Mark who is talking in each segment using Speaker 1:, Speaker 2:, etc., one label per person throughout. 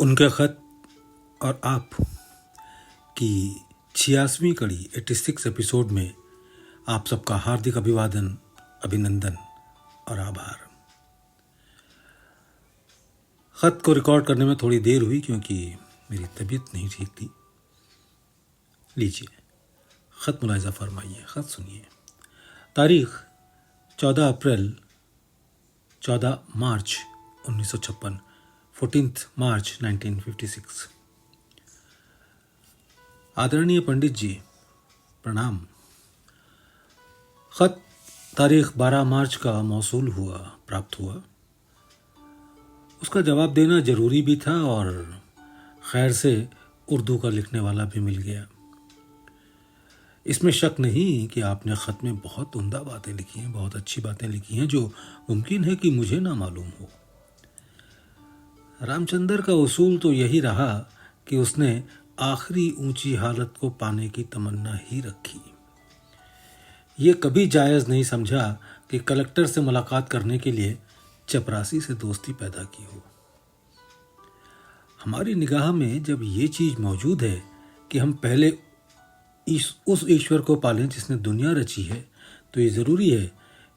Speaker 1: उनके खत और आप की 86वीं कड़ी 86 एपिसोड में आप सबका हार्दिक अभिवादन, अभिनंदन और आभार। खत को रिकॉर्ड करने में थोड़ी देर हुई क्योंकि मेरी तबीयत नहीं ठीक थी। लीजिए खत मुलाहिजा फरमाइए, खत सुनिए। तारीख 14 मार्च 1956, 14 मार्च 1956। आदरणीय पंडित जी, प्रणाम। खत तारीख 12 मार्च का प्राप्त हुआ। उसका जवाब देना जरूरी भी था और खैर से उर्दू का लिखने वाला भी मिल गया। इसमें शक नहीं कि आपने खत में बहुत उम्दा बातें लिखी हैं, बहुत अच्छी बातें लिखी हैं जो मुमकिन है कि मुझे ना मालूम हो। रामचंद्र का उसूल तो यही रहा कि उसने आखिरी ऊंची हालत को पाने की तमन्ना ही रखी। ये कभी जायज़ नहीं समझा कि कलेक्टर से मुलाकात करने के लिए चपरासी से दोस्ती पैदा की हो। हमारी निगाह में जब ये चीज़ मौजूद है कि हम पहले उस ईश्वर को पालें जिसने दुनिया रची है, तो ये ज़रूरी है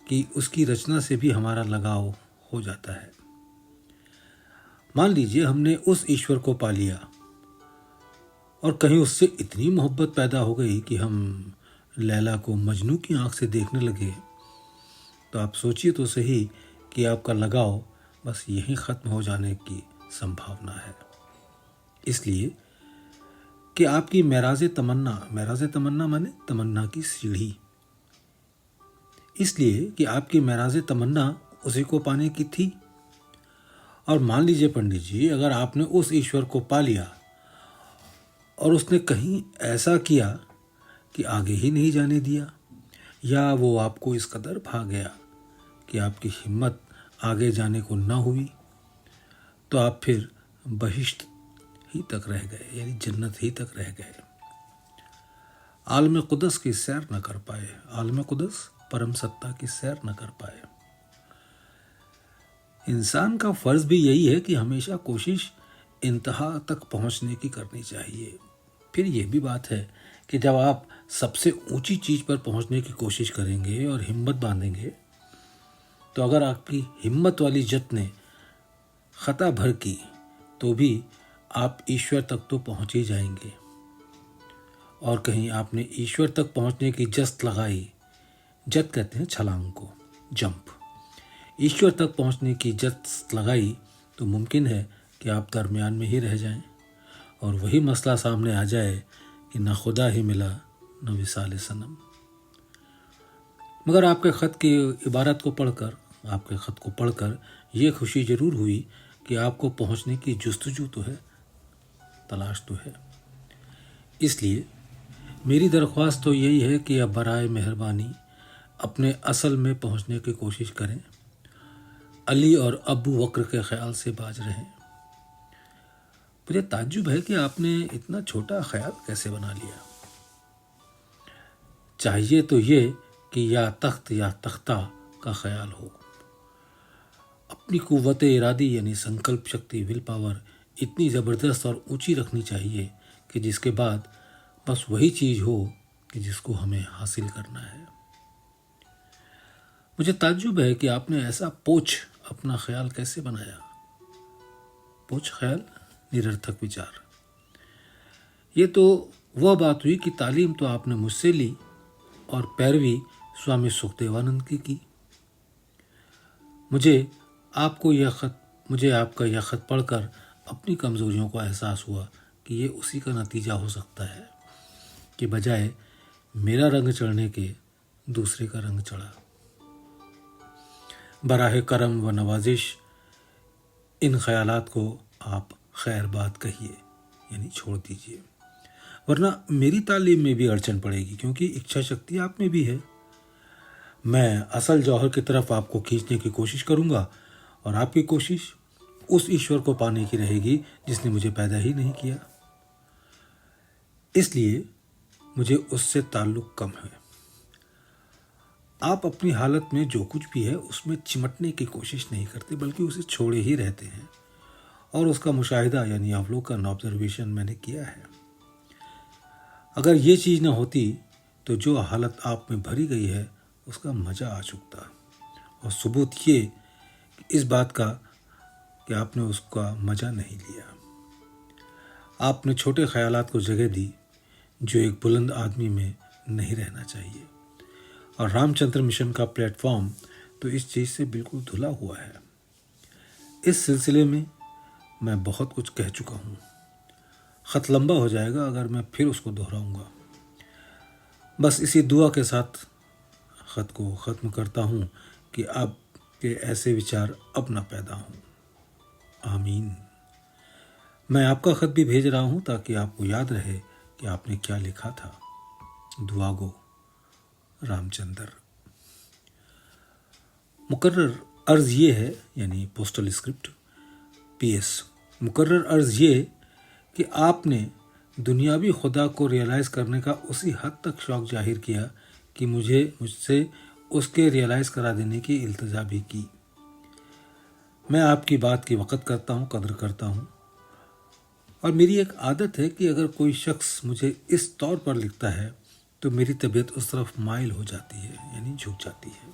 Speaker 1: कि उसकी रचना से भी हमारा लगाव हो जाता है। मान लीजिए हमने उस ईश्वर को पा लिया और कहीं उससे इतनी मोहब्बत पैदा हो गई कि हम लैला को मजनू की आंख से देखने लगे, तो आप सोचिए तो सही कि आपका लगाव बस यहीं ख़त्म हो जाने की संभावना है। इसलिए कि आपकी मेराज़े तमन्ना माने तमन्ना की सीढ़ी, इसलिए कि आपकी मेराज़े तमन्ना उसी को पाने की थी। और मान लीजिए पंडित जी, अगर आपने उस ईश्वर को पा लिया और उसने कहीं ऐसा किया कि आगे ही नहीं जाने दिया, या वो आपको इस कदर भा गया कि आपकी हिम्मत आगे जाने को ना हुई, तो आप फिर बहिश्त ही तक रह गए, यानी जन्नत ही तक रह गए। आलम कुदस की सैर न कर पाए, आलम कुदस परम सत्ता की सैर न कर पाए। इंसान का फ़र्ज़ भी यही है कि हमेशा कोशिश इंतहा तक पहुंचने की करनी चाहिए। फिर यह भी बात है कि जब आप सबसे ऊंची चीज़ पर पहुंचने की कोशिश करेंगे और हिम्मत बांधेंगे, तो अगर आपकी हिम्मत वाली जत ने ख़ता भर की तो भी आप ईश्वर तक तो पहुंच ही जाएंगे। और कहीं आपने ईश्वर तक पहुंचने की जस्त लगाई, जत कहते हैं छलांग को, जंप, ईश्वर तक पहुंचने की जस्त लगाई, तो मुमकिन है कि आप दरमियान में ही रह जाएं और वही मसला सामने आ जाए कि न खुदा ही मिला न विसाल सनम। मगर आपके ख़त की इबारत को पढ़कर, आपके ख़त को पढ़कर ये खुशी ज़रूर हुई कि आपको पहुंचने की जुस्तजू तो है, तलाश तो है। इसलिए मेरी दरख्वास्त तो यही है कि अब बराए मेहरबानी अपने असल में पहुंचने की कोशिश करें, अली और अबू बकर के ख्याल से बाज रहें। मुझे ताज्जुब है कि आपने इतना छोटा ख्याल कैसे बना लिया। चाहिए तो ये कि या तख्त या तख्ता का ख्याल हो। अपनी कुव्वत इरादी यानी संकल्प शक्ति, विल पावर इतनी ज़बरदस्त और ऊंची रखनी चाहिए कि जिसके बाद बस वही चीज़ हो कि जिसको हमें हासिल करना है। मुझे ताज्जुब है कि आपने ऐसा पोछ अपना ख्याल कैसे बनाया। पोछ ख्याल, निरर्थक विचार। ये तो वह बात हुई कि तालीम तो आपने मुझसे ली और पैरवी स्वामी सुखदेवानंद की। मुझे आपका यह खत पढ़कर अपनी कमज़ोरियों का एहसास हुआ कि ये उसी का नतीजा हो सकता है कि बजाय मेरा रंग चढ़ने के दूसरे का रंग चढ़ा। बराह करम व नवाजिश इन ख्यालात को आप खैर बात कहिए, यानी छोड़ दीजिए, वरना मेरी तालीम में भी अड़चन पड़ेगी, क्योंकि इच्छा शक्ति आप में भी है। मैं असल जौहर की तरफ आपको खींचने की कोशिश करूँगा और आपकी कोशिश उस ईश्वर को पाने की रहेगी जिसने मुझे पैदा ही नहीं किया। इसलिए मुझे उससे ताल्लुक़ कम है। आप अपनी हालत में जो कुछ भी है उसमें चिमटने की कोशिश नहीं करते, बल्कि उसे छोड़े ही रहते हैं और उसका मुशाहिदा यानी अवलोकन ऑब्जर्वेशन मैंने किया है। अगर ये चीज़ न होती तो जो हालत आप में भरी गई है उसका मज़ा आ चुकता। और सबूत ये इस बात का कि आपने उसका मज़ा नहीं लिया। आपने छोटे ख्यालात को जगह दी जो एक बुलंद आदमी में नहीं रहना चाहिए। और रामचंद्र मिशन का प्लेटफॉर्म तो इस चीज़ से बिल्कुल धुला हुआ है। इस सिलसिले में मैं बहुत कुछ कह चुका हूँ। ख़त लंबा हो जाएगा अगर मैं फिर उसको दोहराऊँगा। बस इसी दुआ के साथ ख़त को ख़त्म करता हूँ कि आपके ऐसे विचार अब न पैदा हों। आमीन। मैं आपका ख़त भी भेज रहा हूँ ताकि आपको याद रहे कि आपने क्या लिखा था। दुआगो, रामचंद्र। मुकर्रर अर्ज़ ये है, यानी पोस्टल स्क्रिप्ट, PS। मुकर्रर अर्ज़ ये कि आपने दुनियावी खुदा को रियलाइज़ करने का उसी हद तक शौक़ जाहिर किया कि मुझसे उसके रियलाइज़ करा देने की इल्तिजा भी की। मैं आपकी बात की वक़्त करता हूँ, कदर करता हूँ। और मेरी एक आदत है कि अगर कोई शख्स मुझे इस तौर पर लिखता है तो मेरी तबीयत उस तरफ माइल हो जाती है, यानी झुक जाती है,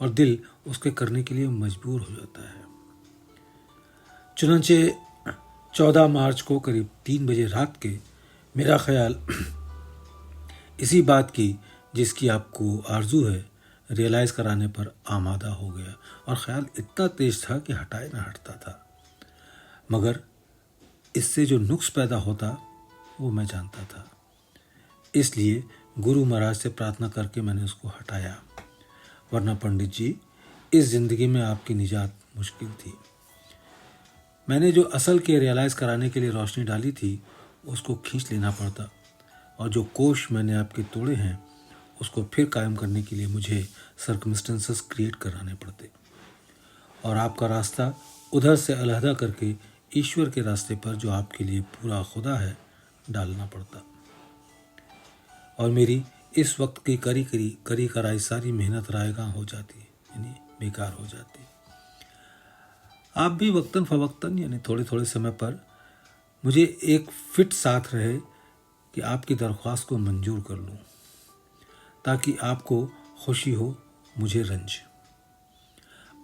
Speaker 1: और दिल उसके करने के लिए मजबूर हो जाता है। चुनांचे 14 मार्च को करीब 3 बजे रात के मेरा ख्याल इसी बात की जिसकी आपको आरजू है रियलाइज़ कराने पर आमादा हो गया। और ख्याल इतना तेज था कि हटाए ना हटता था, मगर इससे जो नुक्स पैदा होता वो मैं जानता था। इसलिए गुरु महाराज से प्रार्थना करके मैंने उसको हटाया। वरना पंडित जी, इस ज़िंदगी में आपकी निजात मुश्किल थी। मैंने जो असल के रियलाइज़ कराने के लिए रोशनी डाली थी उसको खींच लेना पड़ता, और जो कोश मैंने आपके तोड़े हैं उसको फिर कायम करने के लिए मुझे सर्कमस्टेंसेस क्रिएट कराने पड़ते, और आपका रास्ता उधर से अलहदा करके ईश्वर के रास्ते पर जो आपके लिए पूरा खुदा है डालना पड़ता। और मेरी इस वक्त की करी कराई सारी मेहनत रायगां हो जाती, यानी बेकार हो जाती। आप भी वक्तन फवक्तन यानी थोड़े थोड़े समय पर मुझे एक फिट साथ रहे कि आपकी दरख्वास्त को मंजूर कर लूँ, ताकि आपको खुशी हो, मुझे रंज।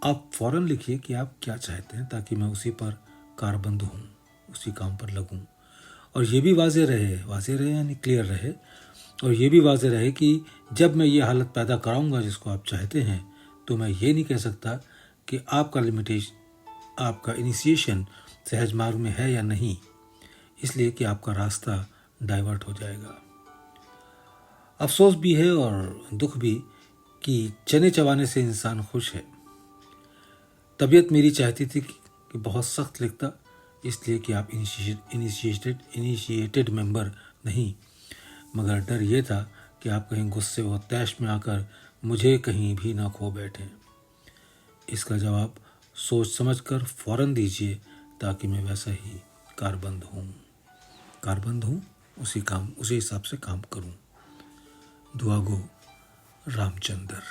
Speaker 1: आप फ़ौरन लिखिए कि आप क्या चाहते हैं ताकि मैं उसी पर कारबंद हूँ, उसी काम पर लगूँ। और ये भी वाज़े रहे यानी क्लियर रहे, और ये भी वाज़े रहे कि जब मैं ये हालत पैदा कराऊँगा जिसको आप चाहते हैं तो मैं ये नहीं कह सकता कि आपका इनिशिएशन सहज मार्ग में है या नहीं, इसलिए कि आपका रास्ता डाइवर्ट हो जाएगा। अफसोस भी है और दुख भी कि चने चबाने से इंसान खुश है। तबीयत मेरी चाहती थी कि बहुत सख्त लिखता, इसलिए कि आप इनिशिएटेड मेंबर नहीं, मगर डर ये था कि आप कहीं गुस्से व तैश में आकर मुझे कहीं भी ना खो बैठें। इसका जवाब सोच समझकर फ़ौरन दीजिए ताकि मैं वैसा ही कारबंद हूँ, उसी हिसाब से काम करूँ। दुआगो, रामचंद्र।